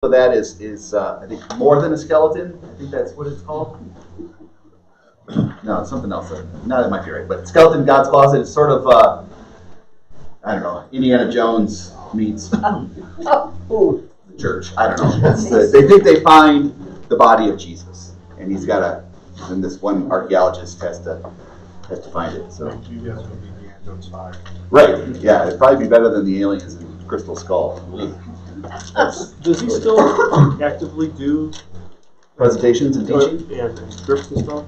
of that is I think more than a skeleton. I think that's what it's called. No, it's something else. No, that might be right. But Skeleton God's Closet is sort of I don't know, Indiana Jones meets the church. I don't know. They think they find the body of Jesus, and he's got a. And this one archaeologist has to find it. So you guys would be Indiana Jones 5. Right. Yeah, it'd probably be better than the aliens in Crystal Skull. Does he still actively do Presentations and teaching? and trips and stuff?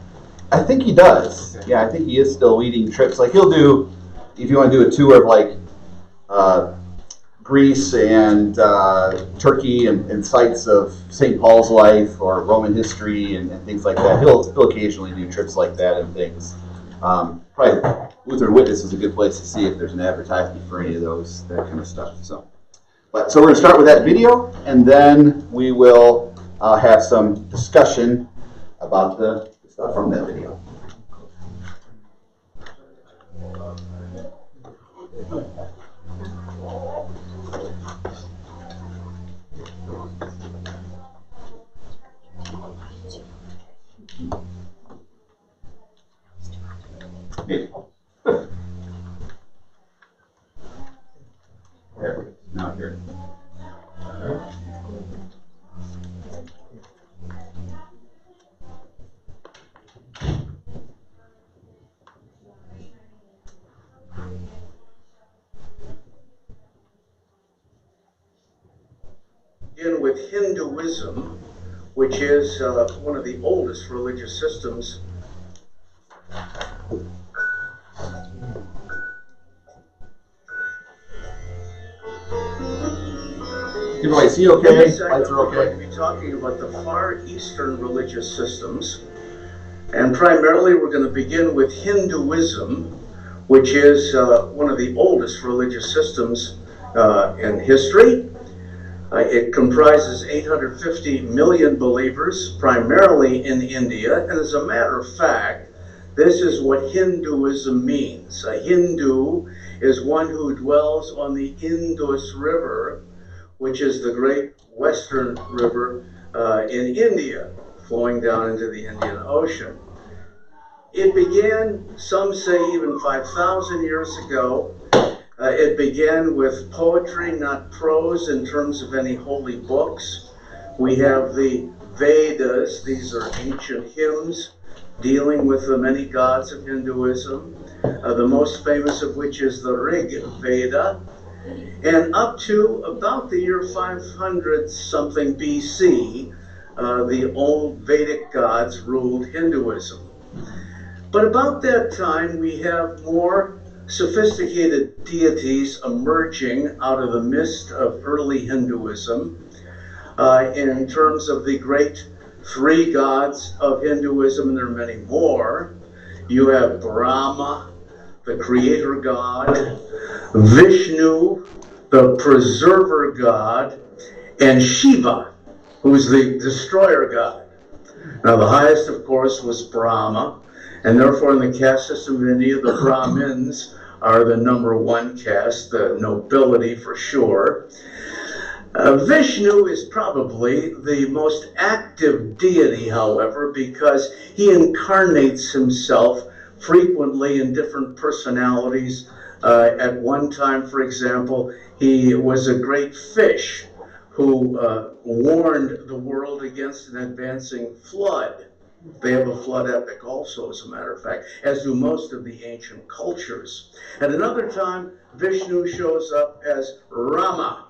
I think he does. Yeah, I think he is still leading trips. Like he'll do, if you want to do a tour of like Greece and Turkey and sites of St. Paul's life or Roman history and things like that. He'll occasionally do trips like that and things. Probably Lutheran Witness is a good place to see if there's an advertisement for any of those, that kind of stuff. So we're going to start with that video, and then we will have some discussion about the stuff from that video. Hey. There, now here. Begin with Hinduism, which is one of the oldest religious systems. Everybody see okay? Lights are We're going okay? to be talking about the Far Eastern religious systems. And primarily we're going to begin with Hinduism, which is one of the oldest religious systems in history. It comprises 850 million believers, primarily in India. And as a matter of fact, this is what Hinduism means. A Hindu is one who dwells on the Indus River, which is the great western river in India, flowing down into the Indian Ocean. It began, some say even 5,000 years ago. It began with poetry, not prose in terms of any holy books. We have the Vedas. These are ancient hymns dealing with the many gods of Hinduism, the most famous of which is the Rig Veda. And up to about the year 500 something BC, the old Vedic gods ruled Hinduism. But about that time, we have more sophisticated deities emerging out of the mist of early Hinduism. In terms of the great three gods of Hinduism, and there are many more, you have Brahma, the creator god, Vishnu, the preserver god, and Shiva, who's the destroyer god. Now the highest, of course, was Brahma, and therefore in the caste system of India, the Brahmins are the number one caste, the nobility for sure. Vishnu is probably the most active deity, however, because he incarnates himself frequently in different personalities. At one time, for example, he was a great fish who warned the world against an advancing flood. They have a flood epic also, as a matter of fact, as do most of the ancient cultures. At another time, Vishnu shows up as Rama,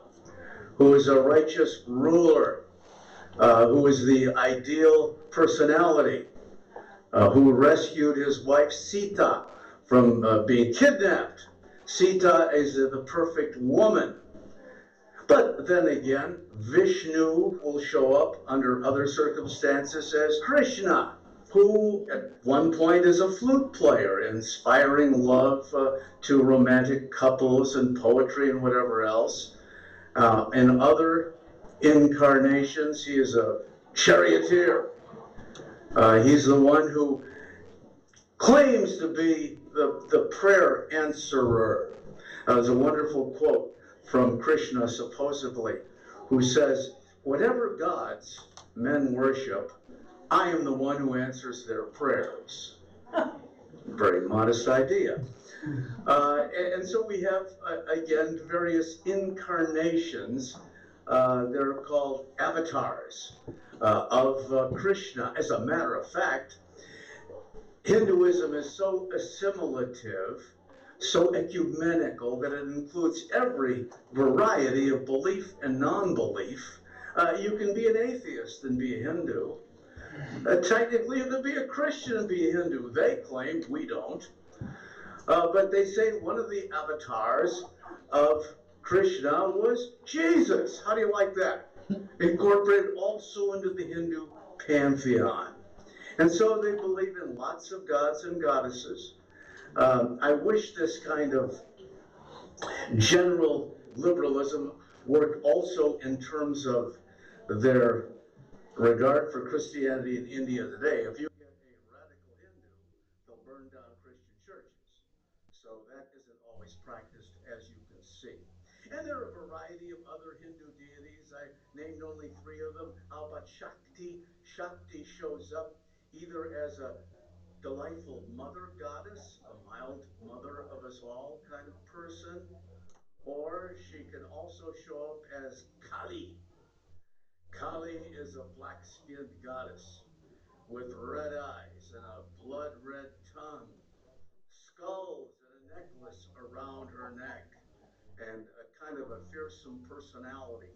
who is a righteous ruler, who is the ideal personality, who rescued his wife Sita from being kidnapped. Sita is the perfect woman. But then again, Vishnu will show up under other circumstances as Krishna, who at one point is a flute player, inspiring love to romantic couples and poetry and whatever else. In other incarnations, he is a charioteer. He's the one who claims to be the prayer answerer. There's a wonderful quote from Krishna, supposedly, who says, whatever gods men worship, I am the one who answers their prayers. Very modest idea. And so we have, again, various incarnations. They're called avatars of Krishna. As a matter of fact, Hinduism is so assimilative, so ecumenical, that it includes every variety of belief and non-belief. You can be an atheist and be a Hindu. Technically, you can be a Christian and be a Hindu. They claim, we don't. But they say one of the avatars of Krishna was Jesus. How do you like that? Incorporated also into the Hindu pantheon. And so they believe in lots of gods and goddesses. I wish this kind of general liberalism worked also in terms of their regard for Christianity in India today. If you get a radical Hindu, they'll burn down Christian churches. So that isn't always practiced, as you can see. And there are a variety of other Hindu deities. I named only 3 of them. How about Shakti? Shakti shows up either as a delightful mother goddess, a mild mother of us all kind of person, or she can also show up as Kali. Kali is a black-skinned goddess with red eyes and a blood-red tongue, skulls and a necklace around her neck, and a kind of a fearsome personality.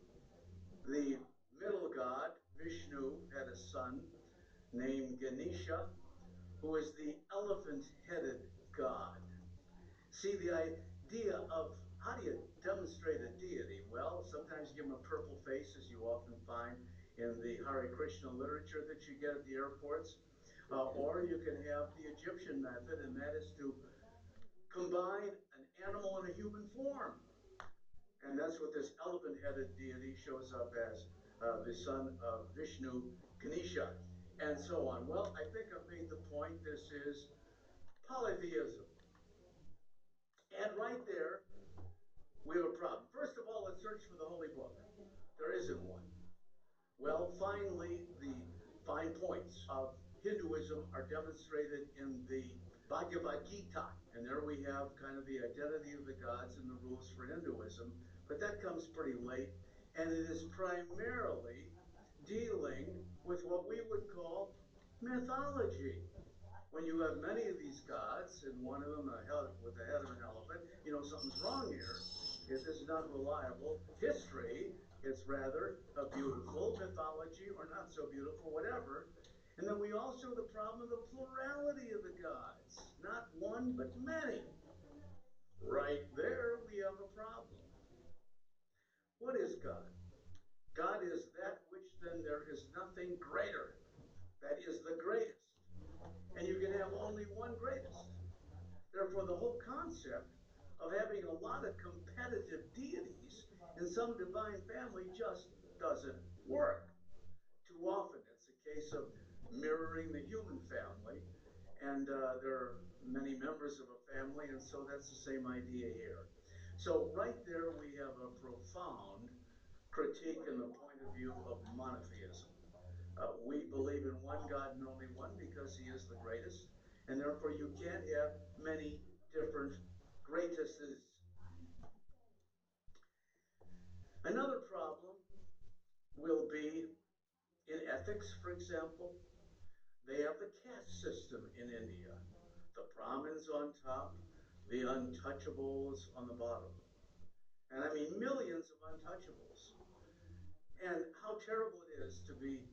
The middle god, Vishnu, had a son named Ganesha, who is the elephant-headed god. See, the idea of how do you demonstrate a deity? Well, sometimes you give him a purple face, as you often find in the Hare Krishna literature that you get at the airports. Or you can have the Egyptian method, and that is to combine an animal and a human form. And that's what this elephant-headed deity shows up as, the son of Vishnu, Ganesha, and so on. Well, I think I've made the point. This is polytheism. And right there, we have a problem. First of all, let's search for the Holy Book. There isn't one. Well, finally, the fine points of Hinduism are demonstrated in the Bhagavad Gita. And there we have kind of the identity of the gods and the rules for Hinduism. But that comes pretty late. And it is primarily dealing with what we would call mythology. When you have many of these gods, and one of them with the head of an elephant, you know something's wrong here. It is not reliable history. It's rather a beautiful mythology, or not so beautiful, whatever. And then we also have the problem of the plurality of the gods. Not one, but many. Right there, we have a problem. What is God? God is that which then there is nothing greater. That is the greatest. And you can have only one greatest. Therefore, the whole concept of having a lot of competitive deities in some divine family just doesn't work. Too often, it's a case of mirroring the human family, and there are many members of a family, and so that's the same idea here. So right there, we have a profound critique in the point of view of monotheism. We believe in one God and only one because he is the greatest, and therefore you can't have many different greatesses. Another problem will be in ethics, for example. They have the caste system in India. The Brahmins on top, the untouchables on the bottom. And I mean millions of untouchables. And how terrible it is to be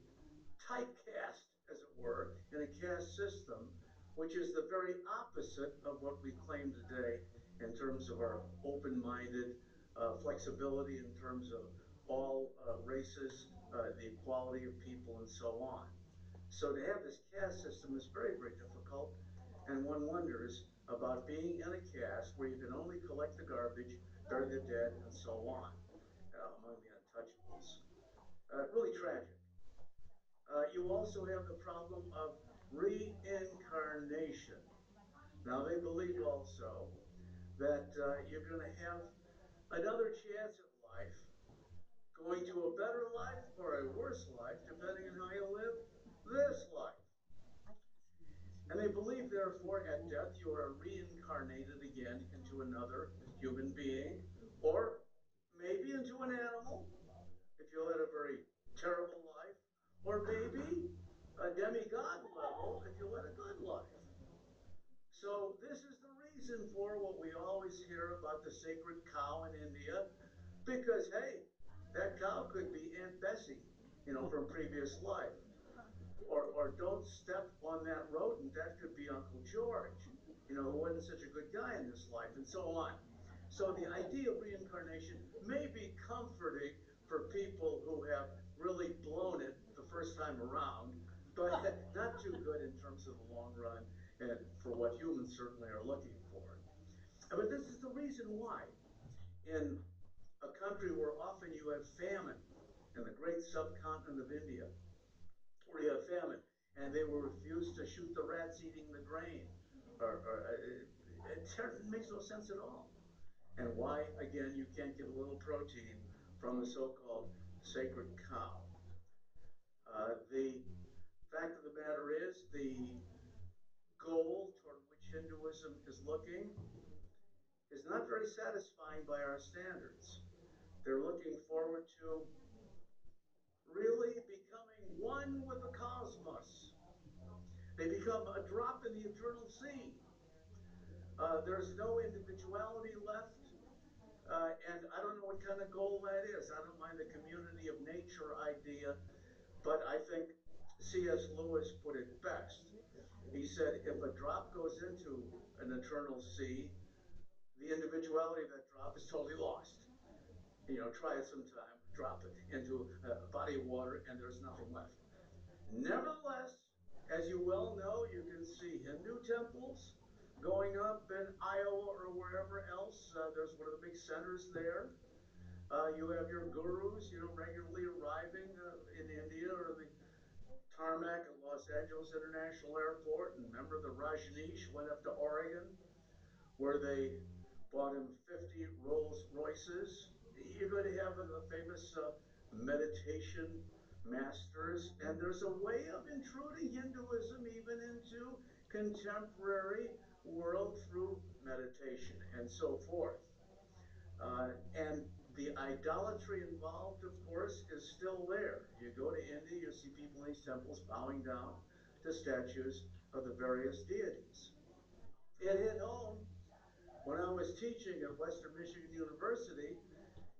typecast, as it were, in a caste system, which is the very opposite of what we claim today in terms of our open-minded flexibility in terms of all races, the equality of people, and so on. So to have this caste system is very, very difficult, and one wonders about being in a caste where you can only collect the garbage, bury the dead, and so on, among the untouchables. Really tragic. You also have the problem of reincarnation. Now, they believe also that you're going to have another chance at life Going to a better life or a worse life, depending on how you live this life. And they believe, therefore, at death you are reincarnated again into another human being, or maybe into an animal, if you led a very terrible life, or maybe a demigod level if you led a good life. So this is the reason for what we always hear about the sacred cow in India, because hey, that cow could be Aunt Bessie, from previous life. Or don't step on that rodent, that could be Uncle George, who wasn't such a good guy in this life, and so on. So the idea of reincarnation may be comforting for people who have really blown it the first time around, but not too good in terms of the long run and for what humans certainly are looking for. But this is the reason why in a country where often you have famine, in the great subcontinent of India, where you have famine, and they will refuse to shoot the rats eating the grain. It makes no sense at all. And why, again, you can't get a little protein from the so-called sacred cow. The fact of the matter is, the goal toward which Hinduism is looking is not very satisfying by our standards. They're looking forward to really becoming one with the cosmos. They become a drop in the eternal sea. There's no individuality left. And I don't know what kind of goal that is. I don't mind the community of nature idea, but I think C.S. Lewis put it best. He said, if a drop goes into an eternal sea, the individuality of that drop is totally lost. Try it sometime, drop it into a body of water, and there's nothing left. Nevertheless, as you well know, you can see Hindu temples going up in Iowa or wherever else. There's one of the big centers there. You have your gurus, regularly arriving in India or the tarmac at Los Angeles International Airport. And remember, the Rajneesh went up to Oregon, where they bought him 50 Rolls Royces. You're going to have the famous meditation masters, and there's a way of intruding Hinduism even into contemporary world through meditation and so forth. And the idolatry involved, of course, is still there. You go to India, you see people in these temples bowing down to statues of the various deities. It hit home when I was teaching at Western Michigan University,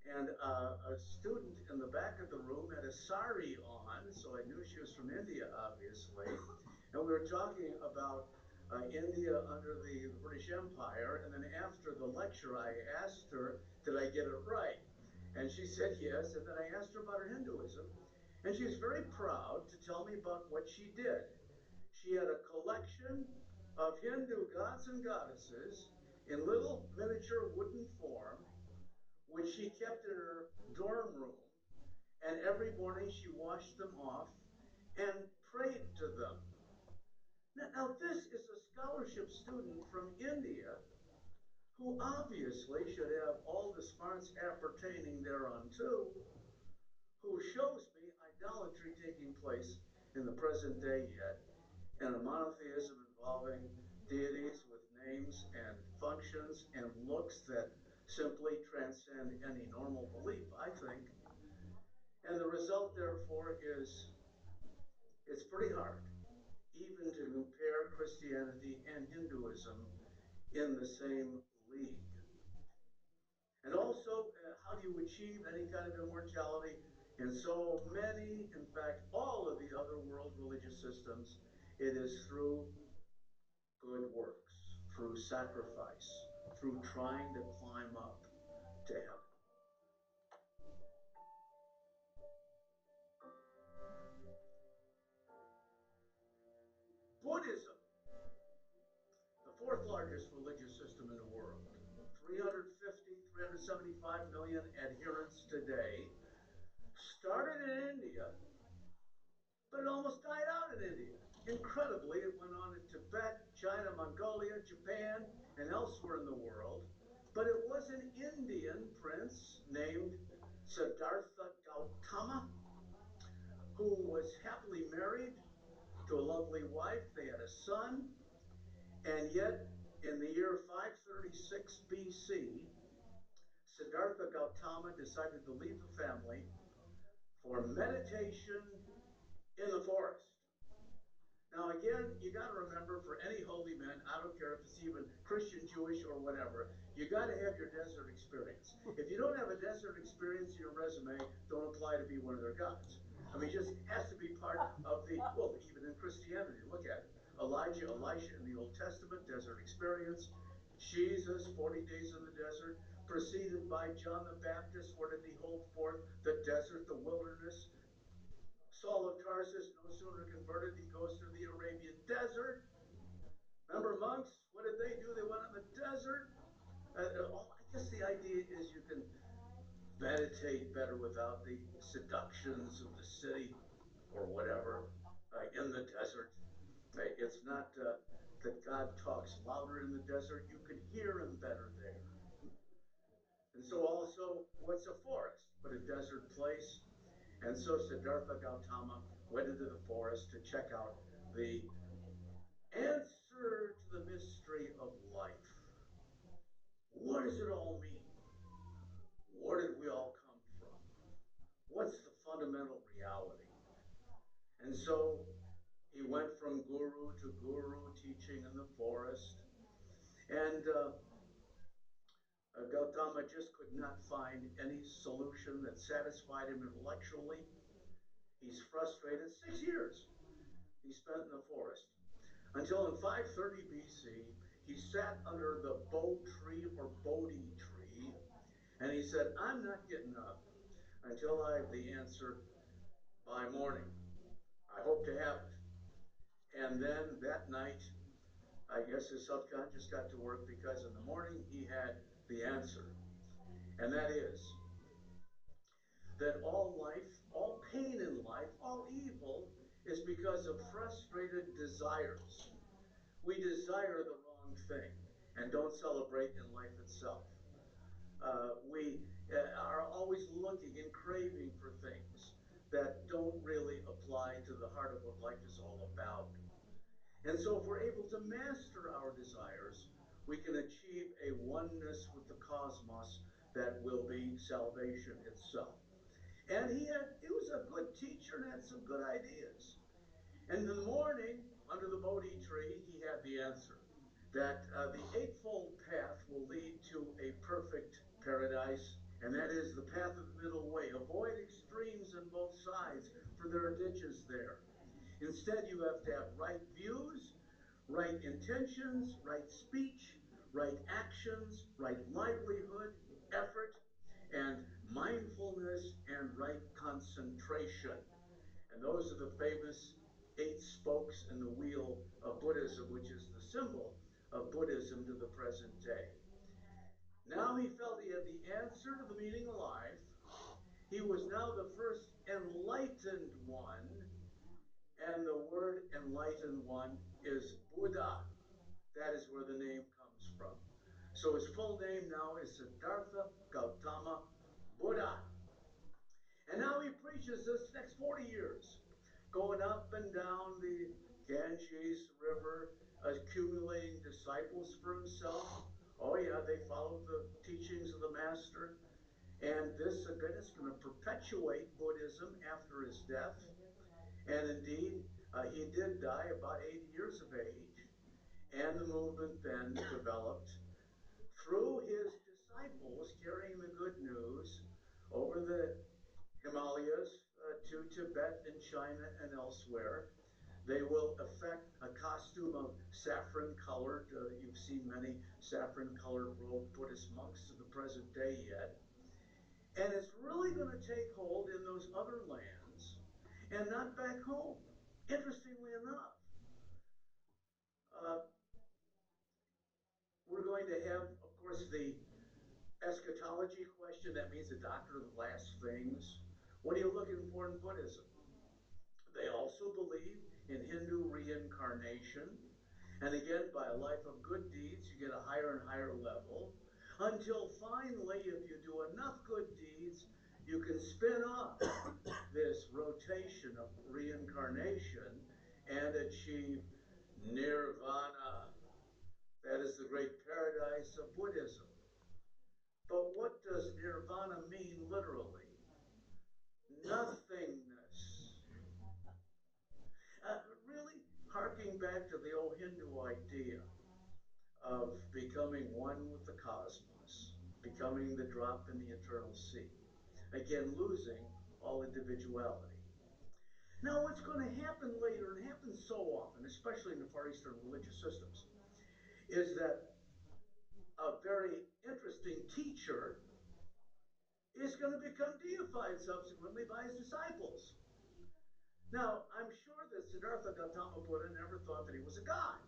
and a student in the back of the room had a sari on, so I knew she was from India, obviously. And we were talking about India under the British Empire, and then after the lecture, I asked her, did I get it right? And she said yes, and then I asked her about her Hinduism, and she was very proud to tell me about what she did. She had a collection of Hindu gods and goddesses in little miniature wooden form, which she kept in her dorm room, and every morning she washed them off and prayed to them. Now this is a scholarship student from India who obviously should have all the smarts appertaining thereunto, who shows me idolatry taking place in the present day yet, and a monotheism involving deities with names and functions and looks that simply transcend any normal belief, I think. And the result, therefore, is it's pretty hard even to compare Christianity and Hinduism in the same league. And also, how do you achieve any kind of immortality in so many, in fact, all of the other world religious systems? It is through good works, through sacrifice, through trying to climb up to heaven. Buddhism, the fourth largest religious system in the world, 350, 375 million adherents today, started in India, but it almost died out in India. Incredibly, it went on in Tibet, China, Mongolia, Japan, and elsewhere in the world. But it was an Indian prince named Siddhartha Gautama, who was happily married to a lovely wife. They had a son, and yet in the year 536 BC, Siddhartha Gautama decided to leave the family for meditation in the forest. Now, again, you got to remember, for any holy men, I don't care if it's even Christian, Jewish, or whatever, you got to have your desert experience. If you don't have a desert experience in your resume, don't apply to be one of their gods. I mean, it just has to be part of the, well, even in Christianity, look at it. Elijah, Elisha in the Old Testament, desert experience. Jesus, 40 days in the desert, preceded by John the Baptist. Where did he hold forth? The desert, the wilderness. Saul of Tarsus, no sooner converted, he goes to the Arabian desert. Remember monks? What did they do? They went on the desert. I guess the idea is you can meditate better without the seductions of the city or whatever in the desert. It's not that God talks louder in the desert. You can hear him better there. And so also, what's a forest but a desert place? And so Siddhartha Gautama went into the forest to check out the answer to the mystery of life. What does it all mean? Where did we all come from? What's the fundamental reality? And so he went from guru to guru, teaching in the forest. And Gautama just could not find any solution that satisfied him intellectually. He's frustrated. 6 years he spent in the forest. Until in 530 BC, he sat under the Bo tree or Bodhi tree, and he said, I'm not getting up until I have the answer by morning. I hope to have it. And then that night, I guess his subconscious got to work, because in the morning he had the answer. And that is that all life, all pain in life, all evil is because of frustrated desires. We desire the wrong thing and don't celebrate in life itself. We are always looking and craving for things that don't really apply to the heart of what life is all about. And so if we're able to master our desires, we can achieve a oneness with the cosmos that will be salvation itself. And he was a good teacher and had some good ideas. And in the morning, under the Bodhi tree, he had the answer that the Eightfold Path will lead to a perfect paradise, and that is the path of the middle way. Avoid extremes on both sides, for there are ditches there. Instead, you have to have right views, right intentions, right speech, right actions, right livelihood, effort, and mindfulness, and right concentration. And those are the famous 8 spokes in the wheel of Buddhism, which is the symbol of Buddhism to the present day. Now he felt he had the answer to the meaning of life. He was now the first enlightened one, and the word enlightened one is Buddha. That is where the name comes from. So his full name now is Siddhartha Gautama Buddha. And now he preaches this next 40 years, going up and down the Ganges River, accumulating disciples for himself. Oh yeah, they followed the teachings of the master. And this again is going to perpetuate Buddhism after his death. And indeed, he did die about 80 years of age. And the movement then developed through his disciples carrying the good news over the Himalayas to Tibet and China and elsewhere. They will affect a costume of saffron-colored. You've seen many saffron-colored robed Buddhist monks to the present day yet. And it's really going to take hold in those other lands and not back home, interestingly enough. Uh, we're going to have, of course, the eschatology question. That means the doctrine of the last things. What are you looking for in Buddhism? They also believe in Hindu reincarnation. And again, by a life of good deeds, you get a higher and higher level, until finally, if you do enough good deeds, you can spin off this rotation of reincarnation and achieve nirvana. That is the great paradise of Buddhism. But what does nirvana mean literally? Nothingness. Really harking back to the old Hindu idea of becoming one with the cosmos, becoming the drop in the eternal sea. Again, losing all individuality. Now, what's going to happen later, and happens so often, especially in the Far Eastern religious systems, is that a very interesting teacher is going to become deified subsequently by his disciples. Now, I'm sure that Siddhartha Gautama Buddha never thought that he was a god.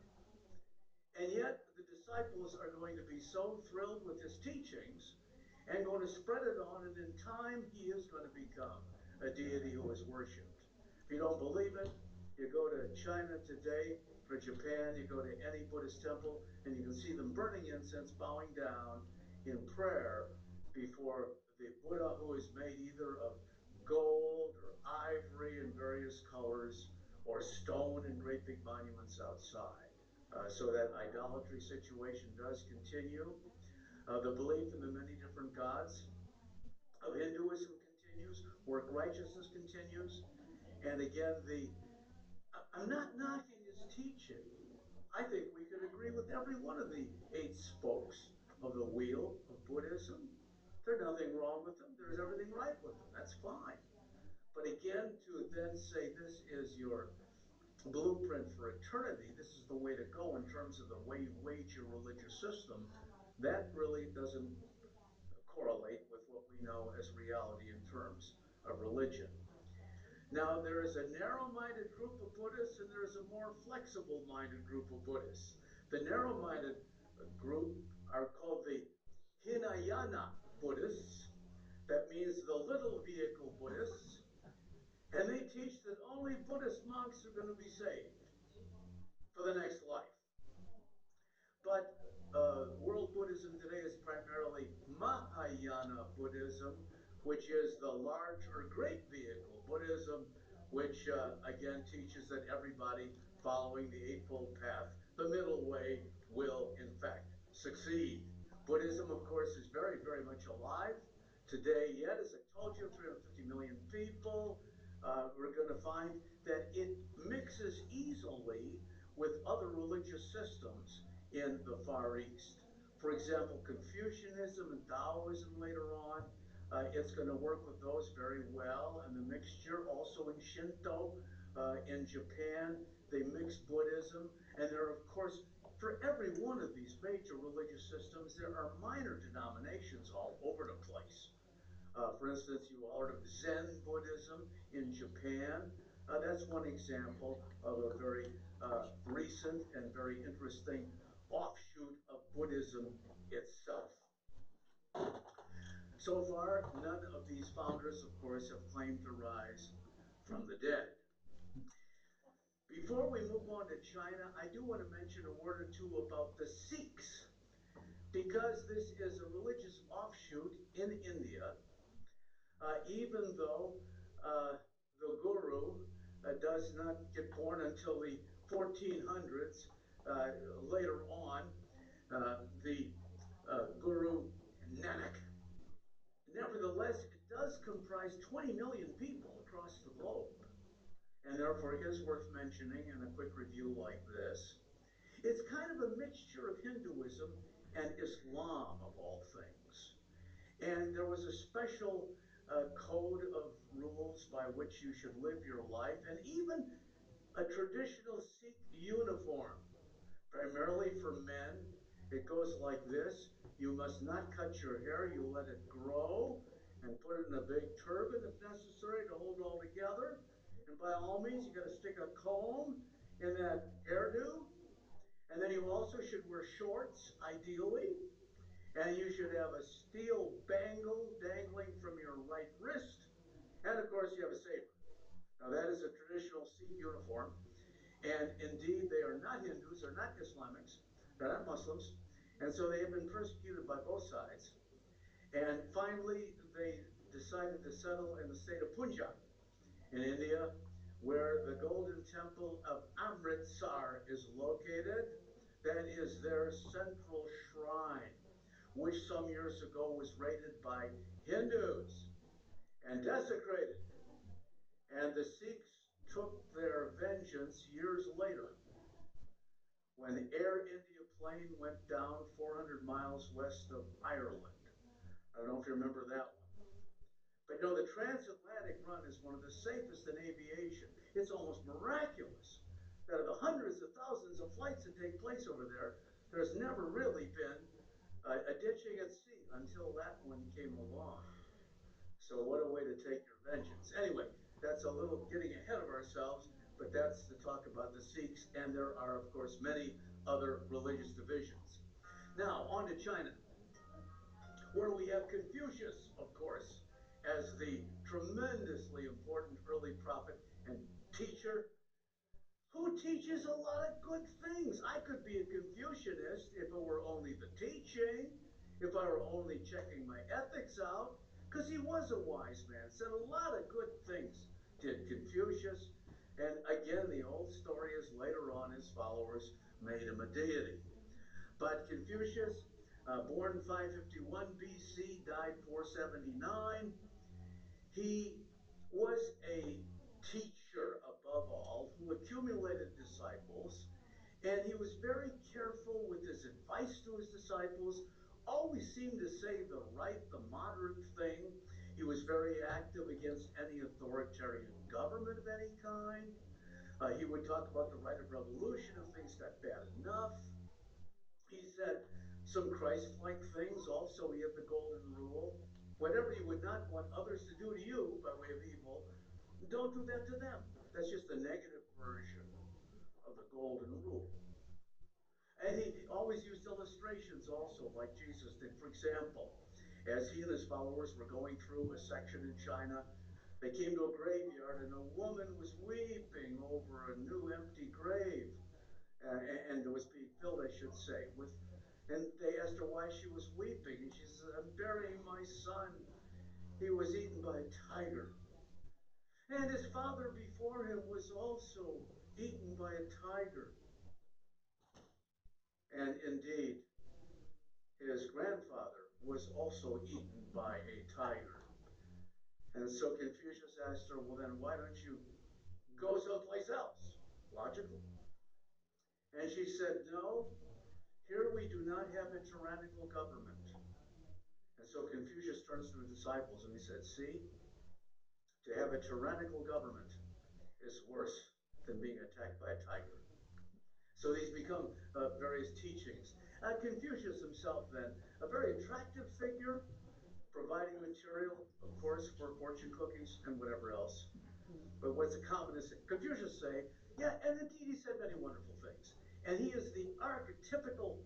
And yet, the disciples are going to be so thrilled with his teachings and going to spread it on, and in time, he is going to become a deity who is worshipped. If you don't believe it, you go to China today or Japan, you go to any Buddhist temple, and you can see them burning incense, bowing down in prayer before the Buddha, who is made either of gold or ivory in various colors or stone in great big monuments outside. So that idolatry situation does continue. The belief in the many different gods of Hinduism continues. Work righteousness continues. And again, I'm not knocking his teaching. I think we could agree with every one of the 8 spokes of the wheel of Buddhism. There's nothing wrong with them. There's everything right with them. That's fine. But again, to then say this is your blueprint for eternity, this is the way to go in terms of the way you wage your religious system, that really doesn't correlate with what we know as reality in terms of religion. Now, there is a narrow-minded group of Buddhists and there is a more flexible-minded group of Buddhists. The narrow-minded group are called the Hinayana Buddhists. That means the little vehicle Buddhists. And they teach that only Buddhist monks are going to be saved for the next life. But world Buddhism today is primarily Mahayana Buddhism, which is the large or great vehicle Buddhism, which again teaches that everybody following the Eightfold Path, the middle way, will in fact succeed. Buddhism, of course, is very, very much alive today yet. As I told you, 350 million people. We're going to find that it mixes easily with other religious systems in the Far East. For example, Confucianism and Taoism later on, it's going to work with those very well. And the mixture also in Shinto, in Japan, they mix Buddhism. And there are, of course, for every one of these major religious systems, there are minor denominations all over the place. For instance, you all heard of Zen Buddhism in Japan. That's one example of a very recent and very interesting offshoot of Buddhism itself. So far, none of these founders, of course, have claimed to rise from the dead. Before we move on to China, I do want to mention a word or two about the Sikhs, because this is a religious offshoot in India. Even though the guru does not get born until the 1400s, later on, the Guru Nanak. Nevertheless, it does comprise 20 million people across the globe, and therefore it is worth mentioning in a quick review like this. It's kind of a mixture of Hinduism and Islam, of all things. And there was a special code of rules by which you should live your life, and even a traditional Sikh uniform, primarily for men. It goes like this: you must not cut your hair, you let it grow, and put it in a big turban if necessary to hold it all together. And by all means, you got to stick a comb in that hairdo. And then you also should wear shorts, ideally. And you should have a steel bangle dangling from your right wrist. And of course, you have a saber. Now, that is a traditional Sikh uniform. And indeed, they are not Hindus, they're not Islamics, they're not Muslims. And so they have been persecuted by both sides. And finally, they decided to settle in the state of Punjab in India, where the Golden Temple of Amritsar is located. That is their central shrine, which some years ago was raided by Hindus and desecrated. And the Sikhs took their vengeance years later when the Air India plane went down 400 miles west of Ireland. I don't know if you remember that one. But you know, the transatlantic run is one of the safest in aviation. It's almost miraculous that of the hundreds of thousands of flights that take place over there, there's never really been a ditching at sea until that one came along. So what a way to take your vengeance. Anyway, that's a little getting ahead of ourselves, but that's to talk about the Sikhs, and there are, of course, many other religious divisions. Now, on to China, where we have Confucius, of course, as the tremendously important early prophet and teacher who teaches a lot of good things. I could be a Confucianist if it were only the teaching, if I were only checking my ethics out, because he was a wise man, said a lot of good things, did Confucius. And again, the old story is later on his followers made him a deity. But Confucius, born 551 BC, died 479. He was a teacher above all who accumulated disciples, and he was very careful with his advice to his disciples, always seemed to say the right, the moderate thing. He was very active against any authoritarian government of any kind. He would talk about the right of revolution if things got bad enough. He said some Christ-like things. Also, he had the golden rule. Whatever you would not want others to do to you by way of evil, don't do that to them. That's just the negative version of the golden rule. And he always used illustrations also, like Jesus did. For example, as he and his followers were going through a section in China, they came to a graveyard and a woman was weeping over a new empty grave. And it was being filled, I should say, with, and they asked her why she was weeping, and she said, "I'm burying my son. He was eaten by a tiger. And his father before him was also eaten by a tiger." And indeed, his grandfather was also eaten by a tiger. And so Confucius asked her, "Well, then why don't you go someplace else?" Logical. And she said, "No, here we do not have a tyrannical government." And so Confucius turns to his disciples and he said, "See, to have a tyrannical government is worse than being attacked by a tiger." So these become various teachings. Confucius himself, then, a very attractive figure, providing material, of course, for fortune cookies and whatever else. But what's the commonest? Confucius say, yeah, and indeed he said many wonderful things. And he is the archetypical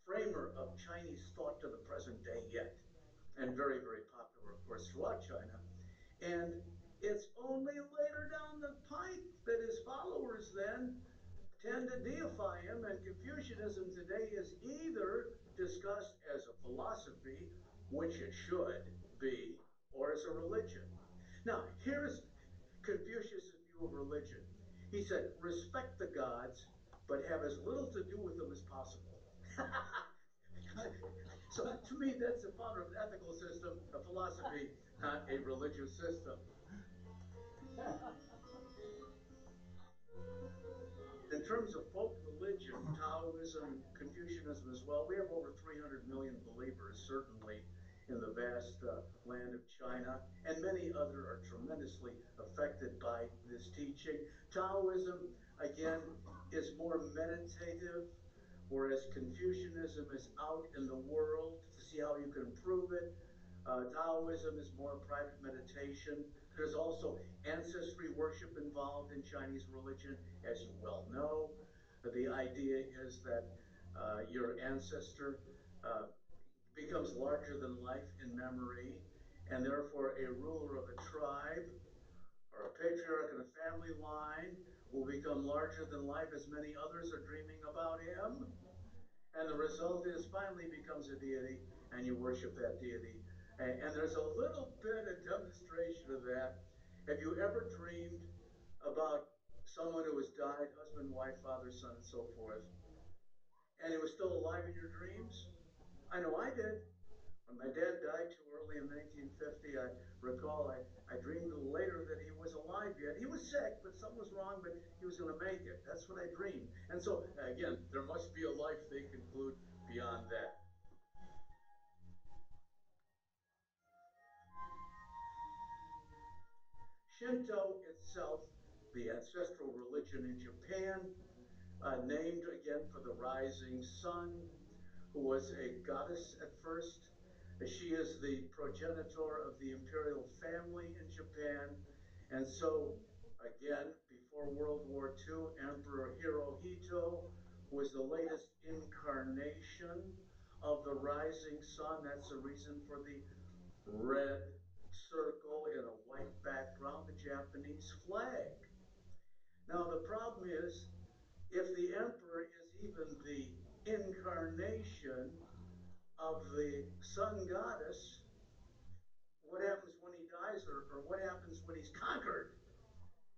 framer of Chinese thought to the present day yet. And very, very popular, of course, throughout China. And it's only later down the pike that his followers then tend to deify him, and Confucianism today is either discussed as a philosophy, which it should be, or as a religion. Now, here's Confucius' view of religion. He said, respect the gods, but have as little to do with them as possible. So to me, that's the founder of an ethical system, a philosophy, not a religious system. In terms of folk religion, Taoism, Confucianism as well, we have over 300 million believers, certainly, in the vast land of China, and many other are tremendously affected by this teaching. Taoism, again, is more meditative, whereas Confucianism is out in the world to see how you can improve it. Taoism is more private meditation. There's also ancestry worship involved in Chinese religion, as you well know. The idea is that your ancestor becomes larger than life in memory, and therefore a ruler of a tribe or a patriarch in a family line will become larger than life as many others are dreaming about him. And the result is finally becomes a deity, and you worship that deity And there's a little bit of demonstration of that. Have you ever dreamed about someone who has died, husband, wife, father, son, and so forth, and he was still alive in your dreams? I know I did. When my dad died too early in 1950, I recall I dreamed a little later that he was alive yet. He was sick, but something was wrong, but he was going to make it. That's what I dreamed. And so, again, there must be a life, they conclude, beyond that. Shinto itself, the ancestral religion in Japan, named again for the rising sun, who was a goddess at first. She is the progenitor of the imperial family in Japan. And so, again, before World War II, Emperor Hirohito was the latest incarnation of the rising sun. That's the reason for the red circle in a white background, the Japanese flag. Now, the problem is, if the emperor is even the incarnation of the sun goddess, what happens when he dies, or what happens when he's conquered?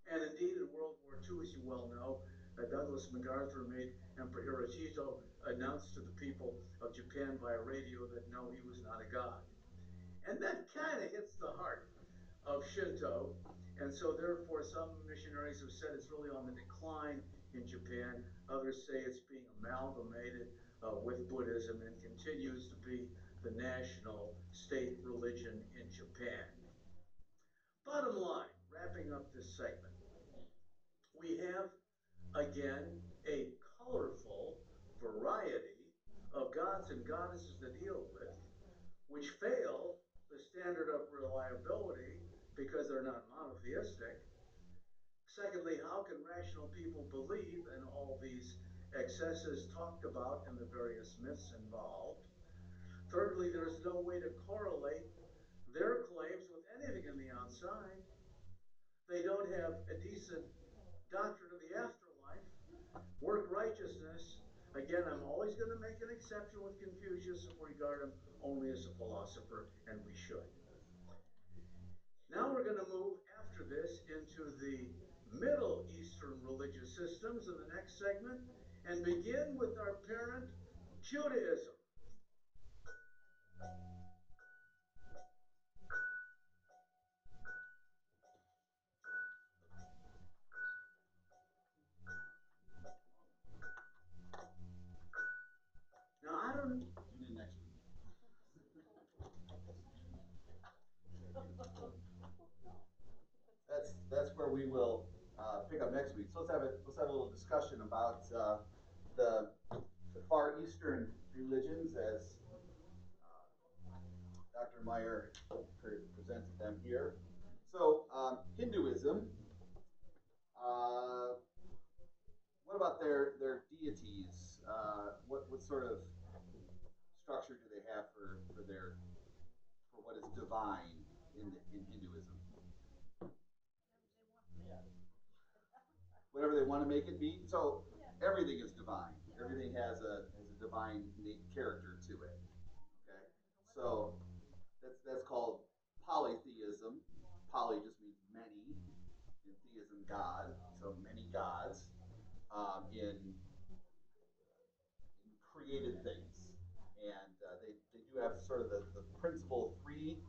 And indeed, in World War II, as you well know, Douglas MacArthur made Emperor Hirohito announce to the people of Japan via radio that no, he was not a god. And that kind of hits the heart of Shinto. And so therefore some missionaries have said it's really on the decline in Japan. Others say it's being amalgamated with Buddhism and continues to be the national state religion in Japan. Bottom line, wrapping up this segment, we have again a colorful variety of gods and goddesses to deal with, which fail the standard of reliability because they're not monotheistic. Secondly, how can rational people believe in all these excesses talked about and the various myths involved? Thirdly, there's no way to correlate their claims with anything in the outside. They don't have a decent doctrine of the afterlife, work righteousness. Again, I'm always going to make an exception with Confucius and regard him only as a philosopher, and we should. Now we're going to move after this into the Middle Eastern religious systems in the next segment and begin with our parent, Judaism. Now, I don't. Tune in next week. That's where we will pick up next week. So let's have a little discussion about the Far Eastern religions as Dr. Meyer presented them here. So Hinduism. What about their deities? What sort of structure do they have for what is divine in Hinduism? Whatever they want to make it be. So everything is divine. Everything has a divine character to it. Okay, so that's called polytheism. Poly just means many, and theism God. So many gods in created things, and they do have sort of the principal three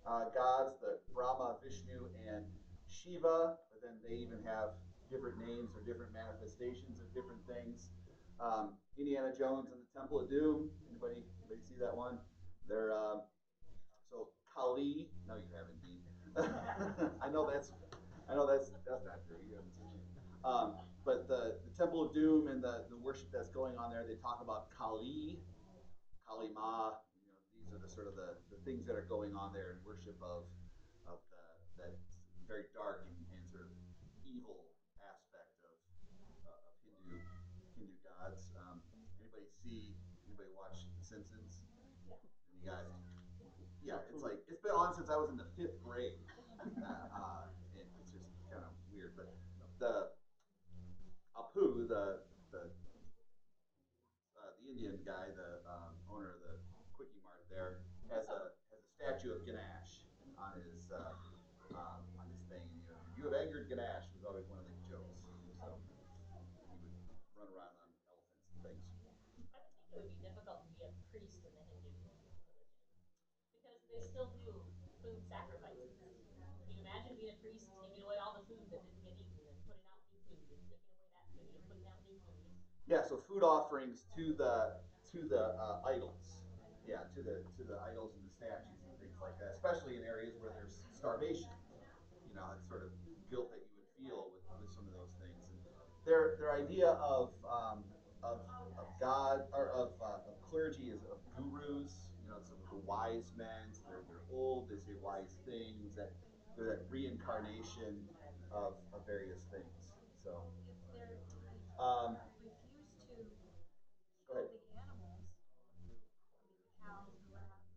gods, the Brahma, Vishnu, and Shiva, but then they even have different names or different manifestations of different things. Indiana Jones and the Temple of Doom. Anybody see that one? They're so Kali. No, you haven't, Dean. I know that's not true. You haven't seen it. But the Temple of Doom and the worship that's going on there, they talk about Kali, Kali Ma. You know, these are the sort of the things that are going on there in worship of that very dark and sort of evil aspect of Hindu gods. Anybody watch The Simpsons? And you got, yeah, it's been on since I was in the 5th grade, and it's just kind of weird. But the Apu, the Indian guy, the owner of the Quickie Mart there, has a statue statue of Ganesh on his thing. And, you have angered Ganesh was always one of the jokes. So he would run around on elephants and things. I would think it would be difficult to be a priest in the Hindu religion because they still do food sacrifices. Can you imagine being a priest, taking away all the food that didn't get eaten and putting out new food, and taking away that food and putting out new food? Yeah, so food offerings to the idols. Yeah, to the idols and the statues and things like that, especially in areas where there's starvation. That sort of guilt that you would feel with some of those things. And their idea of God or of clergy is of gurus. So the wise men. So they're old. They say wise things. They're that reincarnation of various things. So. If they're Um, refuse to Go kill ahead. the animals, I mean the cows, the rats,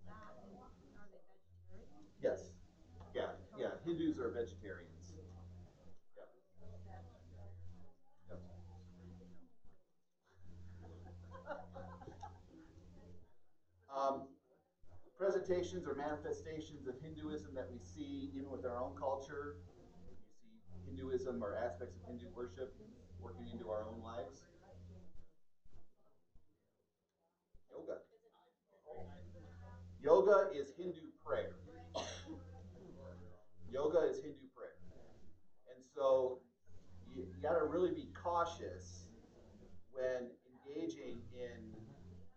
and that, are they vegetarian? Yes. Yeah. Hindus are vegetarians. Yep. Yep. Presentations or manifestations of Hinduism that we see even with our own culture. You see Hinduism or aspects of Hindu worship working into our own lives. Yoga. Yoga is Hindu prayer. Yoga is Hindu prayer. And so you got to really be cautious when engaging in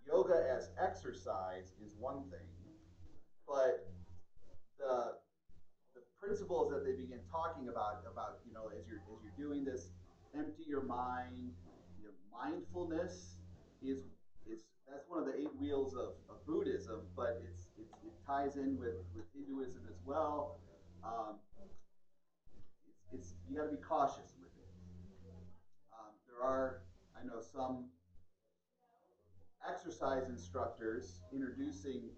yoga as exercise is one thing, but the principles that they begin talking about as you're doing this, empty your mind. Mindfulness is that's one of the 8 wheels of Buddhism, but it ties in with Hinduism as well. Um, it's you got to be cautious with it. There are, I know, some exercise instructors introducing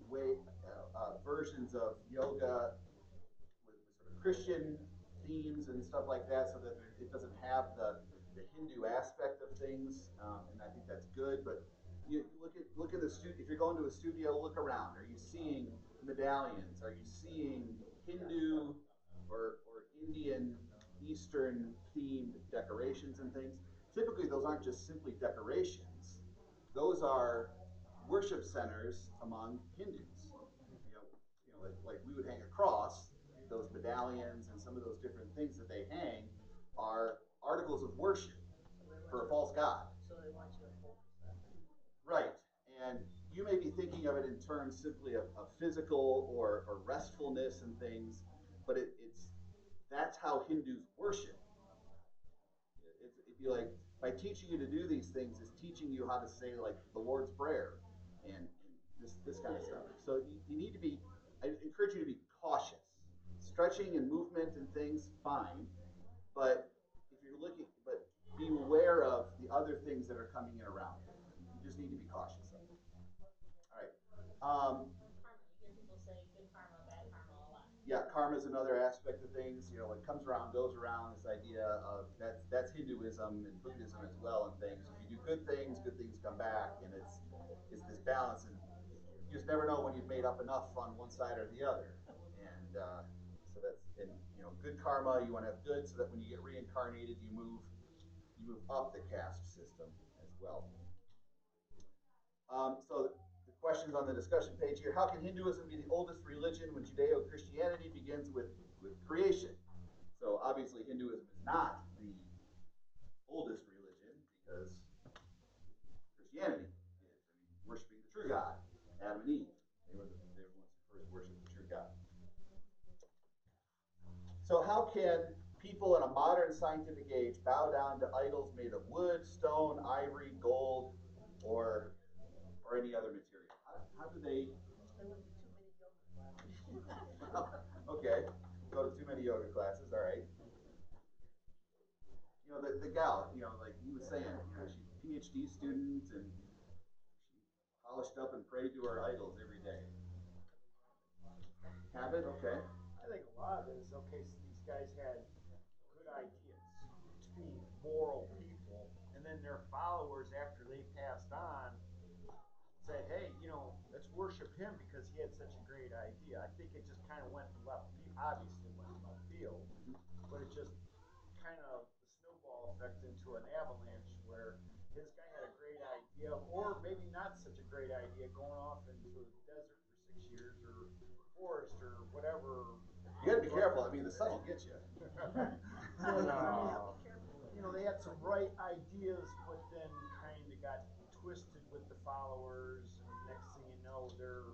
versions of yoga with sort of Christian themes and stuff like that, so that it doesn't have the Hindu aspect of things, and I think that's good. But you look at the studio. If you're going to a studio, look around. Are you seeing medallions? Are you seeing Hindu or Indian Eastern themed decorations and things? Typically, those aren't just simply decorations. Those are worship centers among Hindus. Like we would hang a cross. Those medallions and some of those different things that they hang are articles of worship for a false god. So they want you to focus on that. Right. And you may be thinking of it in terms simply of physical or restfulness and things, but that's how Hindus worship. It'd be like, by teaching you to do these things is teaching you how to say like the Lord's Prayer and this kind of stuff. So you need to be, I encourage you to be cautious. Stretching and movement and things, fine. But but be aware of the other things that are coming in around you. You just need to be cautious of it. All right. Karma. You hear people say good karma, bad karma a lot. Yeah, karma is another aspect of things. What comes around goes around. This idea of that's Hinduism and Buddhism as well, and things. If you do good things come back, and it's this balance, and you just never know when you've made up enough on one side or the other. And so good karma. You want to have good, so that when you get reincarnated, you move up the caste system as well. So the questions on the discussion page here: how can Hinduism be the oldest religion when Judeo-Christianity begins with creation? So obviously Hinduism is not the oldest religion because Christianity is. Worshiping the true God, Adam and Eve. They were the ones who first worshipped the true God. So how can people in a modern scientific age bow down to idols made of wood, stone, ivory, gold, or any other material? How do they? They went to too many yoga classes. Okay, go to too many yoga classes. All right. The gal, like he was saying, she's a PhD student and she polished up and prayed to her idols every day. Habit, okay. I think a lot of it is, okay, so these guys had good ideas, to be moral people, and then their followers, after they passed on, said, hey, let's worship him because he had such a great idea. I think it just kind of went left, obviously went left field, but it just kind of the snowball effect into an avalanche where his guy had a great idea, or maybe not such a great idea, going off into the desert for 6 years or forest or whatever. You gotta be careful. I mean, the sun will get you. No. You know, they had some right ideas, but then kind of got twisted with the followers, and next thing you know, they're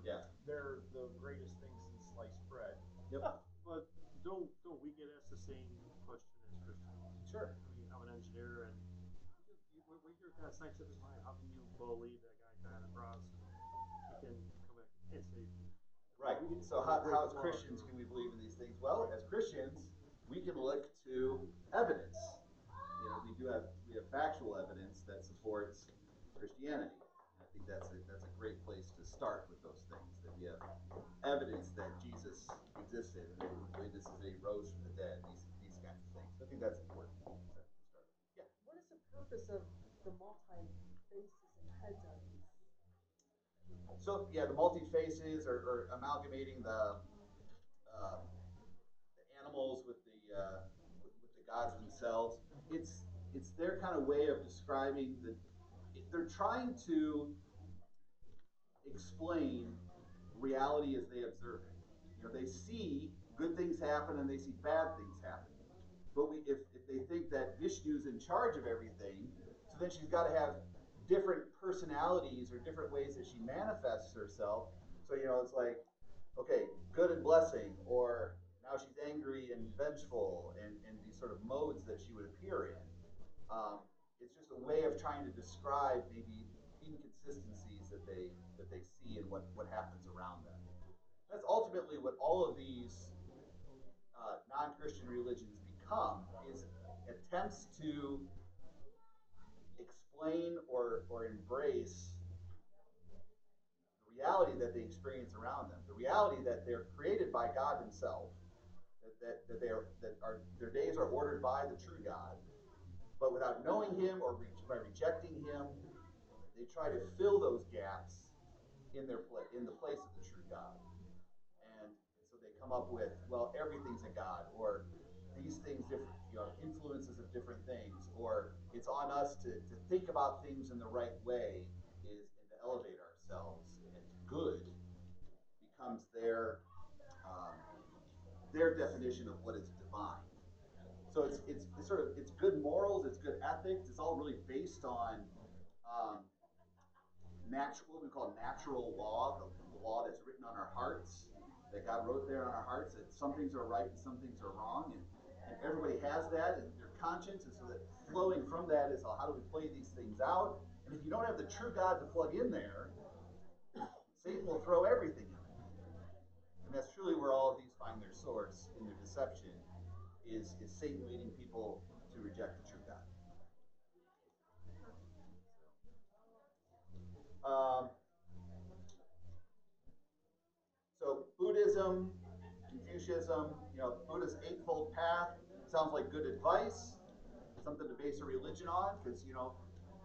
the greatest thing since sliced bread. Yep. But don't we get asked the same question as Christians? Sure. I mean, I'm an engineer, and when you're kind of scientific mind, how can you believe that guy died on the cross and he can come back and save you? Right. So how as Christians can we believe in these things? Well, as Christians, we can look to evidence. You know, we have factual evidence that supports Christianity. And I think that's a great place to start with those things. That we have evidence that Jesus existed and that witnesses that he rose from the dead. These kinds of things. I think that's important to start with. Yeah. What is the purpose of the multi-faces and heads on these? So yeah, the multi-faces or amalgamating the animals with the gods themselves. It's their kind of way of describing the. They're trying to explain reality as they observe it. You know, they see good things happen and they see bad things happen. But if they think that Vishnu's in charge of everything, so then she's got to have different personalities or different ways that she manifests herself. So, you know, it's like, okay, good and blessing, or now she's angry and vengeful, and these sort of modes that she would appear in. It's just a way of trying to describe maybe inconsistencies that they see in what happens around them. That's ultimately what all of these non-Christian religions become, is attempts to explain or embrace the reality that they experience around them, the reality that they're created by God Himself, that their days are ordered by the true God, but without knowing Him or by rejecting Him, they try to fill those gaps in in the place of the true God. And so they come up with, well, everything's a God, or these things different, you know, influences of different things, or it's on us to think about things in the right way, and to elevate ourselves, and good becomes their definition of what is divine. So it's sort of, it's good morals, it's good ethics, it's all really based on what we call natural law, the law that's written on our hearts, that God wrote there on our hearts, that some things are right and some things are wrong, and everybody has that in their conscience, and so that flowing from that is how do we play these things out. And if you don't have the true God to plug in there, Satan will throw everything in there. And that's truly where all of these find their source in their deception, is Satan leading people to reject the true God. So Buddhism, Confucianism, you know, Buddha's Eightfold Path sounds like good advice, something to base a religion on, because, you know,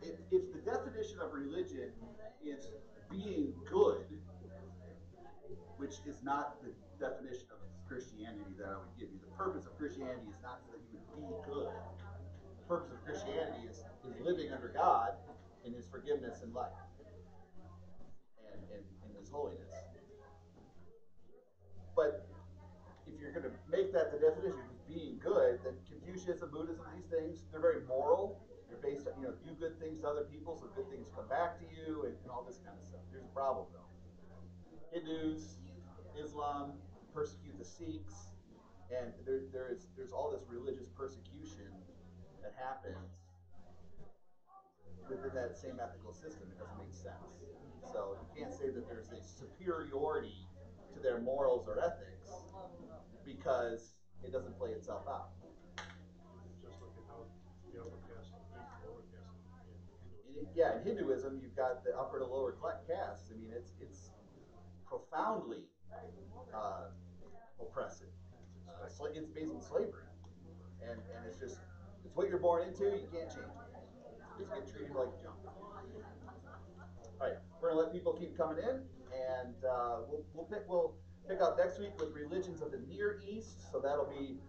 if the definition of religion is being good, which is not the definition of Christianity that I would give you. The purpose of Christianity is not so that you would be good. The purpose of Christianity is living under God in His forgiveness and life, and in His holiness. But if you're going to make that the definition of being good, then Confucianism, Buddhism, these things, they're very moral. They're based on, you know, do good things to other people so good things come back to you, and all this kind of stuff. There's a problem, though. Hindus, Islam persecute the Sikhs, and there's all this religious persecution that happens within that same ethical system. It doesn't make sense. So you can't say that there's a superiority to their morals or ethics because it doesn't play itself out. Just look at how the upper caste and the lower caste in Hinduism. In Hinduism, you've got the upper to lower castes. I mean, it's profoundly oppressive. It's based on slavery, and it's what you're born into. You can't change it. You just get treated like junk. All right, we're gonna let people keep coming in. and we'll pick up next week with religions of the Near East. So that'll be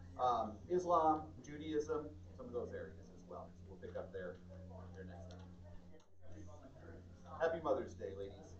Islam, Judaism, some of those areas as well. So we'll pick up there next time. Happy Mother's Day, ladies.